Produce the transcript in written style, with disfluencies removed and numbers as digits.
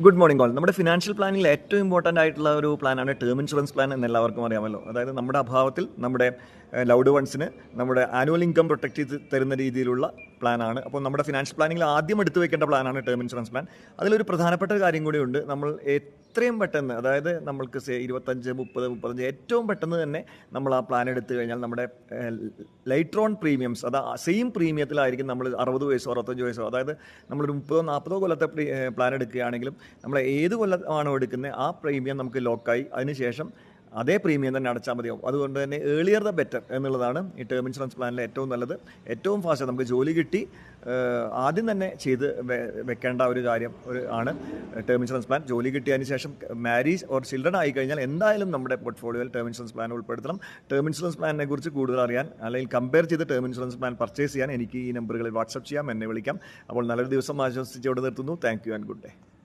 Good morning all. നമ്മുടെ financial പ്ലാനിങ്ങിൽ ഏറ്റവും important ആയിട്ടുള്ള ഒരു പ്ലാനാണ് ടേം ഇൻഷുറൻസ് പ്ലാൻ എന്ന് എല്ലാവർക്കും അറിയാമല്ലോ. അതായത് നമ്മുടെ അഭാവത്തിൽ നമ്മുടെ ലൗഡ് വൺസിന് നമ്മുടെ ആനുവൽ ഇൻകം പ്രൊട്ടക്ട് ചെയ്ത് തരുന്ന രീതിയിലുള്ള പ്ലാനാണ്. അപ്പോൾ നമ്മുടെ ഫിനാൻഷ്യൽ പ്ലാനിങ്ങിൽ ആദ്യം എടുത്തു വെക്കേണ്ട പ്ലാനാണ് ടേം ഇൻഷുറൻസ് പ്ലാൻ. അതിലൊരു പ്രധാനപ്പെട്ട ഒരു കാര്യം കൂടിയുണ്ട്. നമ്മൾ എത്രയും പെട്ടെന്ന്, അതായത് നമ്മൾക്ക് 25, 30, 35 ഏറ്റവും പെട്ടെന്ന് തന്നെ നമ്മൾ ആ പ്ലാൻ എടുത്തു കഴിഞ്ഞാൽ നമ്മുടെ ലൈറ്റർ ഓൺ പ്രീമിയംസ്, അത് സെയിം പ്രീമിയത്തിലായിരിക്കും നമ്മൾ 60 വയസ്സോ 65 വയസ്സോ, അതായത് നമ്മളൊരു 30-40 കൊല്ലത്തെ പ്ലാൻ എടുക്കുകയാണെങ്കിലും നമ്മൾ ഏത് കൊല്ലമാണോ എടുക്കുന്നത് ആ പ്രീമിയം നമുക്ക് ലോക്കായി അതിനുശേഷം അതേ പ്രീമിയം തന്നെ അടച്ചാൽ മതിയാവും. അതുകൊണ്ട് തന്നെ ഏർലിയർ ദ ബെറ്റർ എന്നുള്ളതാണ് ഈ ടേം ഇൻഷുറൻസ് പ്ലാനിൽ ഏറ്റവും നല്ലത്. ഏറ്റവും ഫാസ്റ്റ് നമുക്ക് ജോലി കിട്ടി ആദ്യം തന്നെ ചെയ്ത് വെക്കേണ്ട ഒരു കാര്യം ആണ് ടേം ഇൻഷുറൻസ് പ്ലാൻ. ജോലി കിട്ടിയതിന് ശേഷം മാരേജ് ഓർ ചിൽഡ്രൻ ആയി കഴിഞ്ഞാൽ എന്തായാലും നമ്മുടെ പോർട്ട്ഫോളിയോയിൽ ടേം ഇൻഷുറൻസ് പ്ലാൻ ഉൾപ്പെടുത്തണം. ടേം ഇൻഷുറൻസ് പ്ലാനിനെ കുറിച്ച് കൂടുതൽ അറിയാൻ അല്ലെങ്കിൽ കമ്പയർ ചെയ്ത് ടേം ഇൻഷുറൻസ് പ്ലാൻ പർച്ചേസ് ചെയ്യാൻ എനിക്ക് ഈ നമ്പറുകളിൽ വാട്സപ്പ് ചെയ്യാം, എന്നെ വിളിക്കാം. അപ്പോൾ നല്ലൊരു ദിവസം ആശംസിച്ചുകൊണ്ട് നിർത്തുന്നു. Thank you and good day.